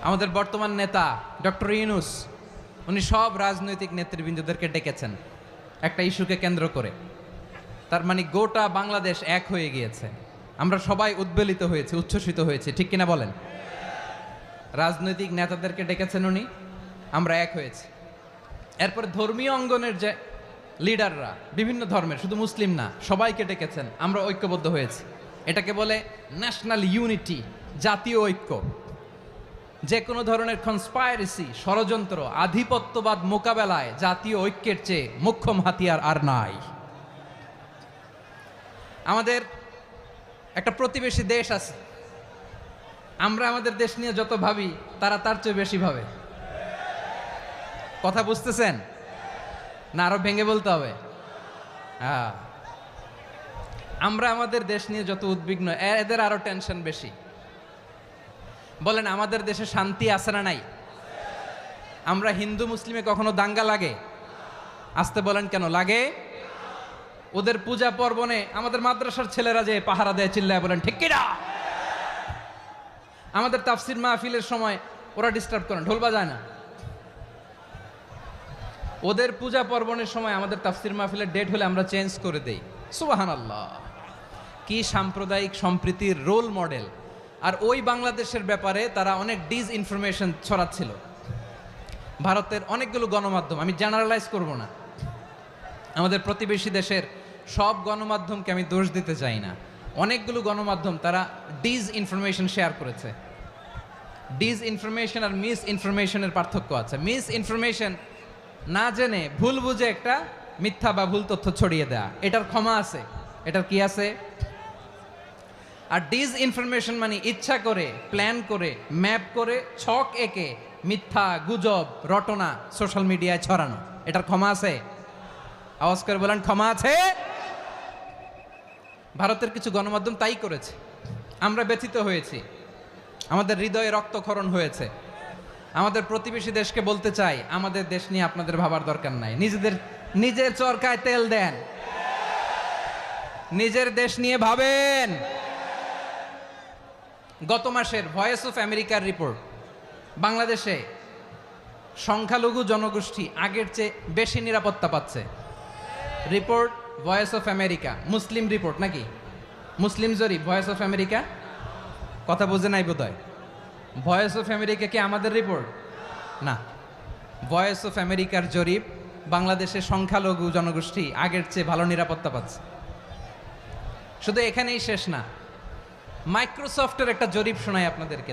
আমাদের বর্তমান নেতা ডক্টর ইউনূস উনি সব রাজনৈতিক নেতৃবৃন্দদেরকে ডেকেছেন একটা ইস্যুকে কেন্দ্র করে। তার মানে গোটা বাংলাদেশ এক হয়ে গিয়েছে, আমরা সবাই উদ্বেলিত হয়েছে, উচ্ছ্বসিত হয়েছে, ঠিক কিনা বলেন? রাজনৈতিক নেতাদেরকে ডেকেছেন উনি, আমরা এক হয়েছি। এরপর ধর্মীয় অঙ্গনের যে লিডাররা, বিভিন্ন ধর্মের, শুধু মুসলিম না, সবাইকে ডেকেছেন, আমরা ঐক্যবদ্ধ হয়েছি। এটাকে বলে ন্যাশনাল ইউনিটি, জাতীয় ঐক্য। যে কোনো ধরনের কনস্পাইরেসি, ষড়যন্ত্র, আধিপত্যবাদ মোকাবেলায় জাতীয় ঐক্যের চেয়ে মোক্ষম হাতিয়ার আর নাই। আমাদের একটা প্রতিবেশী দেশ আছে, আমরা আমাদের দেশ নিয়ে যত ভাবি তারা তার চেয়ে বেশি ভাবে। কথা বুঝতেছেন না? আরো ভেঙে বলতে হবে। হ্যাঁ, আমরা আমাদের দেশ নিয়ে যত উদ্বিগ্ন, এদের আরো টেনশন বেশি। বলেন, আমাদের দেশে শান্তি আছে না নাই? আমরা হিন্দু মুসলিমে কখনো দাঙ্গা লাগে? আসতে বলেন, কেন লাগে? ওদের পূজা পর্বণে আমাদের মাদ্রাসার ছেলেরা যে পাহারা দেয়, চিল্লায় বলেন ঠিক কিনা? আমাদের তাফসির মাহফিলের সময় ওরা ডিস্টার্ব করেন, ঢোল বাজায় না। ওদের পূজা পর্বণের সময় আমাদের তাফসির মাহফিলের ডেট হলে আমরা চেঞ্জ করে দেই। সুবহানাল্লাহ, কি সাম্প্রদায়িক সম্প্রীতির রোল মডেল। আর ওই বাংলাদেশের ব্যাপারে তারা অনেক ডিসইনফরমেশন ছড়াচ্ছিল। ভারতের অনেকগুলো গণমাধ্যম, আমি জেনারেলাইজ করব না, আমাদের প্রতিবেশী দেশের সব গণমাধ্যমকে আমি দোষ দিতে চাই না, অনেকগুলো গণমাধ্যম তারা ডিসইনফরমেশন শেয়ার করেছে। ডিসইনফরমেশন আর মিস ইনফরমেশনের পার্থক্য আছে। মিস ইনফরমেশন না জেনে ভুল বুঝে একটা মিথ্যা বা ভুল তথ্য ছড়িয়ে দেয়া, এটার ক্ষমা আছে, এটার কি আছে? আর ডিসইনফরমেশন মানে ইচ্ছা করে, প্ল্যান করে, ম্যাপ করে, ছক এঁকে মিথ্যা, গুজব, রটনা সোশ্যাল মিডিয়ায় ছড়ানো, এটার ক্ষমা আছে? আওয়াজ করে বলেন, ক্ষমা আছে? ভারতের কিছু গণমাধ্যম তাই করেছে, আমরা ব্যথিত হয়েছি, আমাদের হৃদয়ে রক্তক্ষরণ হয়েছে। আমাদের প্রতিবেশী দেশকে বলতে চাই, আমাদের দেশ নিয়ে আপনাদের ভাবার দরকার নাই, নিজের চরকায় তেল দেন, নিজের দেশ নিয়ে ভাবেন। গত মাসের ভয়েস অফ আমেরিকার রিপোর্ট, বাংলাদেশে সংখ্যালঘু জনগোষ্ঠী আগের চেয়ে বেশি নিরাপত্তা পাচ্ছে। Report voice of America, Muslim report নাকি? মুসলিম জরিপ, ভয়েস অফ আমেরিকা। কথা বোঝে নাই বোধহয়। ভয়েস অফ আমেরিকা কি আমাদের রিপোর্ট? না, ভয়েস অফ আমেরিকার জরিপ, বাংলাদেশের সংখ্যালঘু জনগোষ্ঠী আগের চেয়ে ভালো নিরাপত্তা পাচ্ছে। শুধু এখানেই শেষ না, মাইক্রোসফটের একটা জরিপ শোনাই আপনাদেরকে।